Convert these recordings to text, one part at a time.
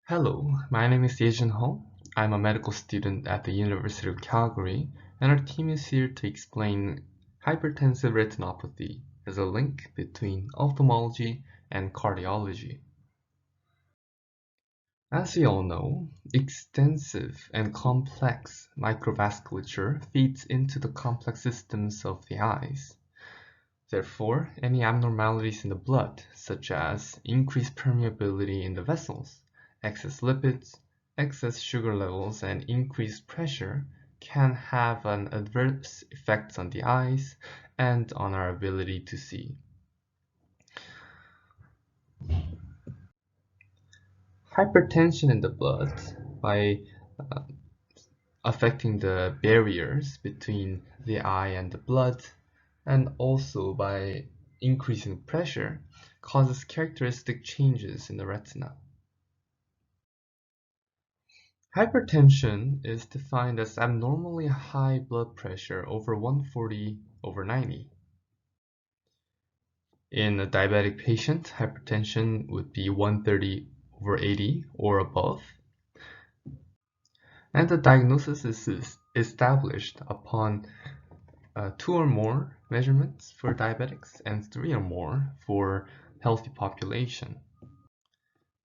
Hello, my name is Yejin Ho. I'm a medical student at the University of Calgary, and our team is here to explain hypertensive retinopathy as a link between ophthalmology and cardiology. As we all know, extensive and complex microvasculature feeds into the complex systems of the eyes. Therefore, any abnormalities in the blood, such as increased permeability in the vessels, excess lipids, excess sugar levels, and increased pressure, can have an adverse effect on the eyes and on our ability to see. Hypertension in the blood, by uh, affecting the barriers between the eye and the blood, and also by increasing pressure, causes characteristic changes in the retina. Hypertension is defined as abnormally high blood pressure over 140/90. In a diabetic patient, hypertension would be 130/80 or above, and the diagnosis is established upon 2 or more measurements for diabetics and 3 or more for healthy population.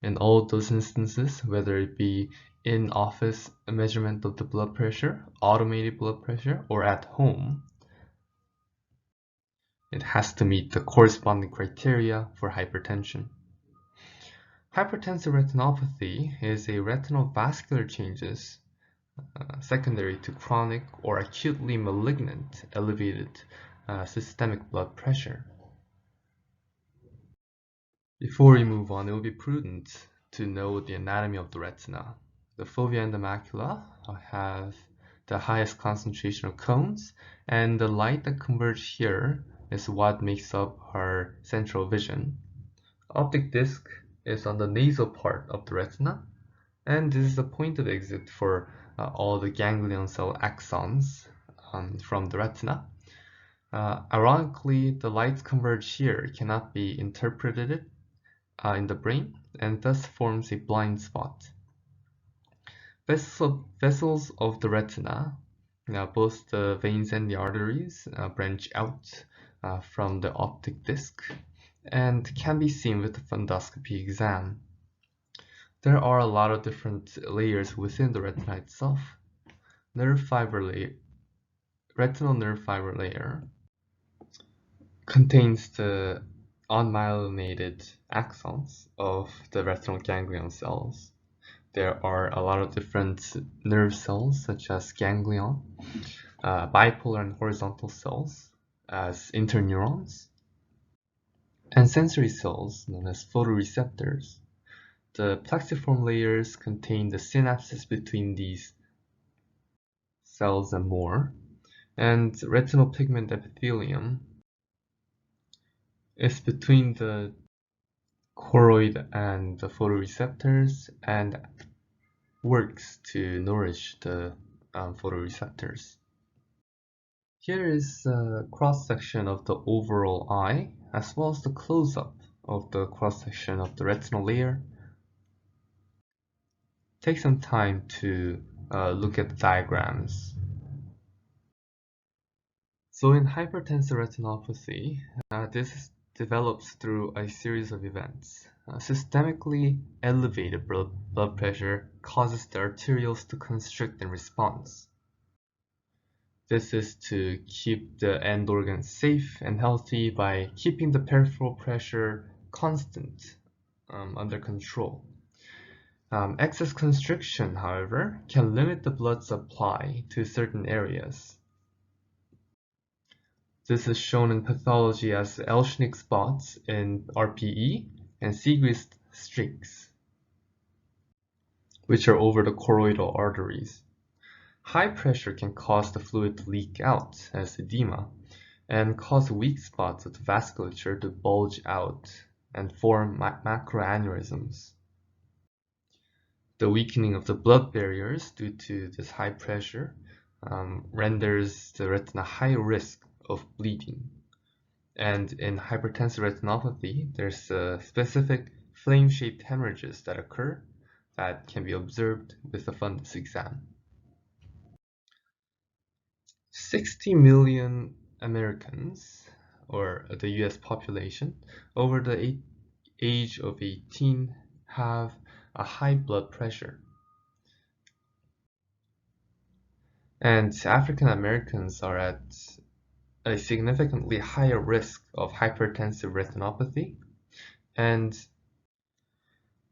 In all those instances, whether it be in-office measurement of the blood pressure, automated blood pressure, or at home, it has to meet the corresponding criteria for hypertension. Hypertensive retinopathy is a retinal vascular changes secondary to chronic or acutely malignant elevated systemic blood pressure. Before we move on, it will be prudent to know the anatomy of the retina. The fovea and the macula have the highest concentration of cones, and the light that converges here is what makes up our central vision. Optic disc is on the nasal part of the retina, and this is the point of exit for all the ganglion cell axons from the retina. Ironically, the lights converge here cannot be interpreted in the brain and thus forms a blind spot. Vessels of the retina, both the veins and the arteries, branch out from the optic disc and can be seen with the fundoscopy exam. There are a lot of different layers within the retina itself. Retinal nerve fiber layer contains the unmyelinated axons of the retinal ganglion cells. There are a lot of different nerve cells, such as ganglion, bipolar and horizontal cells, as interneurons, and sensory cells, known as photoreceptors. The plexiform layers contain the synapses between these cells and more, and retinal pigment epithelium is between the choroid and the photoreceptors and works to nourish the photoreceptors. Here is a cross-section of the overall eye, as well as the close-up of the cross-section of the retinal layer. Take some time to look at the diagrams. So in hypertensive retinopathy, this develops through a series of events. Systemically elevated blood pressure causes the arterioles to constrict in response. This is to keep the end organs safe and healthy by keeping the peripheral pressure constant under control. Excess constriction, however, can limit the blood supply to certain areas. This is shown in pathology as Elschnig spots in RPE and Siegrist streaks, which are over the choroidal arteries. High pressure can cause the fluid to leak out as edema and cause weak spots of the vasculature to bulge out and form macroaneurysms. The weakening of the blood barriers due to this high pressure renders the retina high risk of bleeding. And in hypertensive retinopathy, there's specific flame-shaped hemorrhages that occur that can be observed with a fundus exam. 60 million Americans, or the US population, over the age of 18 have a high blood pressure. And African Americans are at a significantly higher risk of hypertensive retinopathy, and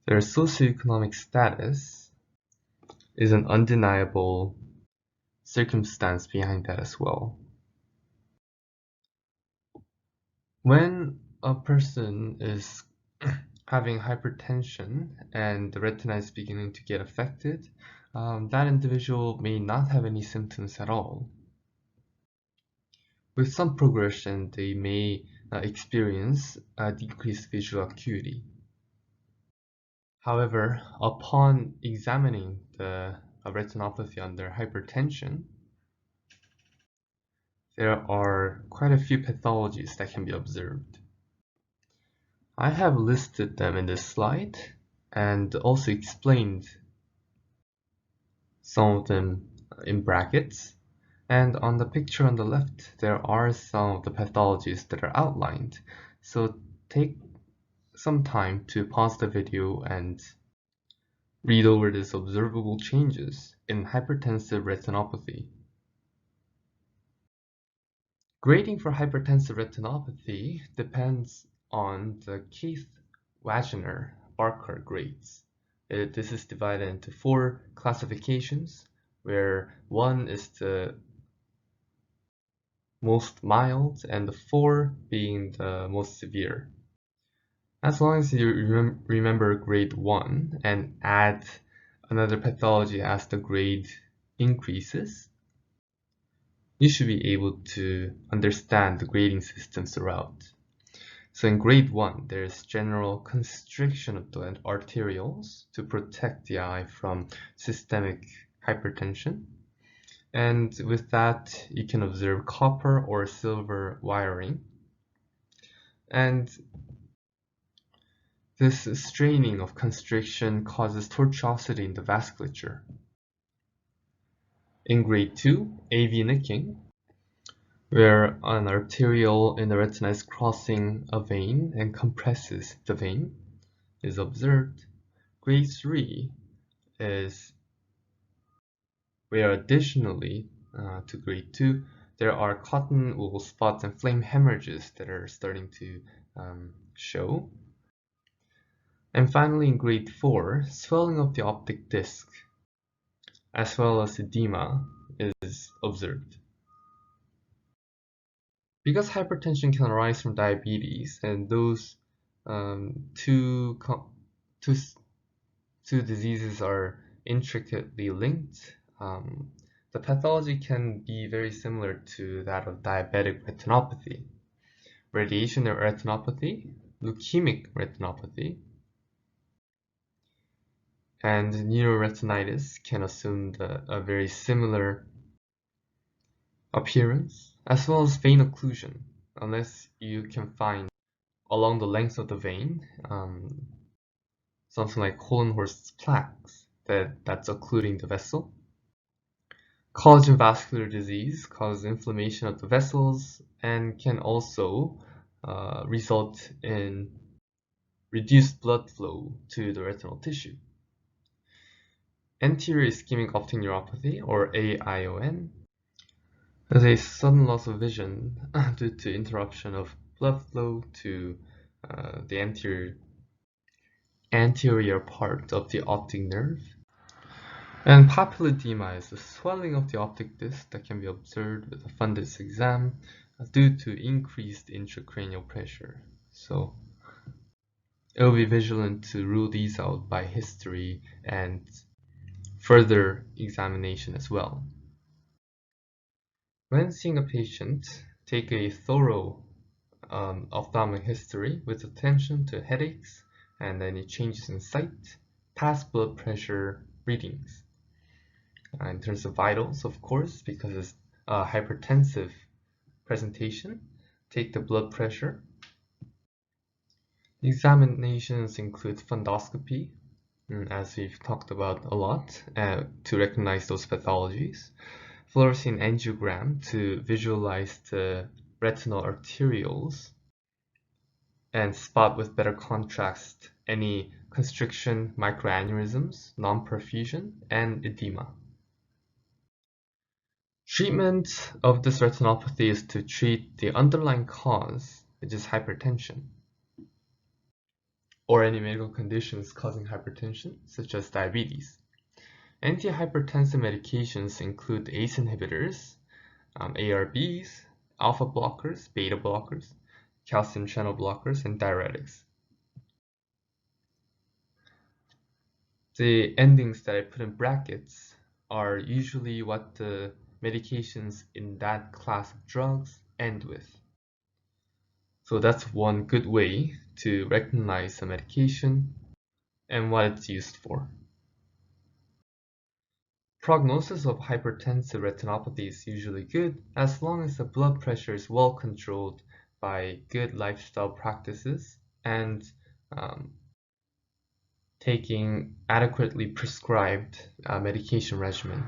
their socioeconomic status is an undeniable circumstance behind that as well. When a person is having hypertension and the retina is beginning to get affected, that individual may not have any symptoms at all. With some progression, they may experience a decreased visual acuity. However, upon examining the retinopathy under hypertension, there are quite a few pathologies that can be observed. I have listed them in this slide and also explained some of them in brackets. And on the picture on the left, there are some of the pathologies that are outlined. So take some time to pause the video and read over these observable changes in hypertensive retinopathy. Grading for hypertensive retinopathy depends on the Keith-Wagner-Barker grades. This is divided into 4 classifications, where 1 is the most mild and the 4 being the most severe. As long as you remember grade 1 and add another pathology as the grade increases, you should be able to understand the grading system throughout. So in grade 1, there's general constriction of the arterioles to protect the eye from systemic hypertension. And with that, you can observe copper or silver wiring. And this straining of constriction causes tortuosity in the vasculature. In grade 2, AV nicking, where an arteriole in the retina is crossing a vein and compresses the vein, is observed. Grade 3 is where additionally to grade 2, there are cotton wool spots and flame hemorrhages that are starting to show. And finally, in grade 4, swelling of the optic disc as well as edema is observed. Because hypertension can arise from diabetes, and those two diseases are intricately linked, the pathology can be very similar to that of diabetic retinopathy, radiation retinopathy, leukemic retinopathy, and neuroretinitis can assume a very similar appearance, as well as vein occlusion, unless you can find along the length of the vein something like Kohlenhorst's plaques that's occluding the vessel. Collagen vascular disease causes inflammation of the vessels and can also result in reduced blood flow to the retinal tissue. Anterior ischemic optic neuropathy, or AION, is a sudden loss of vision due to interruption of blood flow to the anterior part of the optic nerve. And papilledema is the swelling of the optic disc that can be observed with a fundus exam due to increased intracranial pressure. So it will be vigilant to rule these out by history and further examination as well. When seeing a patient, take a thorough ophthalmic history with attention to headaches and any changes in sight, past blood pressure readings. In terms of vitals, of course, because it's a hypertensive presentation, take the blood pressure. Examinations include fundoscopy, as we've talked about a lot, to recognize those pathologies. Fluorescein angiogram to visualize the retinal arterioles and spot with better contrast any constriction, microaneurysms, non-perfusion, and edema. Treatment of this retinopathy is to treat the underlying cause, which is hypertension, or any medical conditions causing hypertension, such as diabetes. Antihypertensive medications include ACE inhibitors, ARBs, alpha blockers, beta blockers, calcium channel blockers, and diuretics. The endings that I put in brackets are usually what the medications in that class of drugs end with. So that's one good way to recognize a medication and what it's used for. Prognosis of hypertensive retinopathy is usually good as long as the blood pressure is well controlled by good lifestyle practices and taking adequately prescribed medication regimen.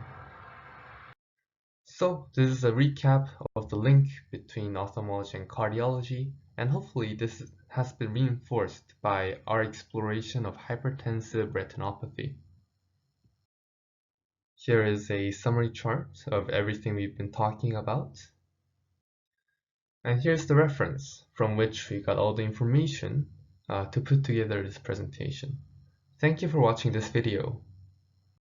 So this is a recap of the link between ophthalmology and cardiology, and hopefully this has been reinforced by our exploration of hypertensive retinopathy. Here is a summary chart of everything we've been talking about. And here's the reference from which we got all the information to put together this presentation. Thank you for watching this video.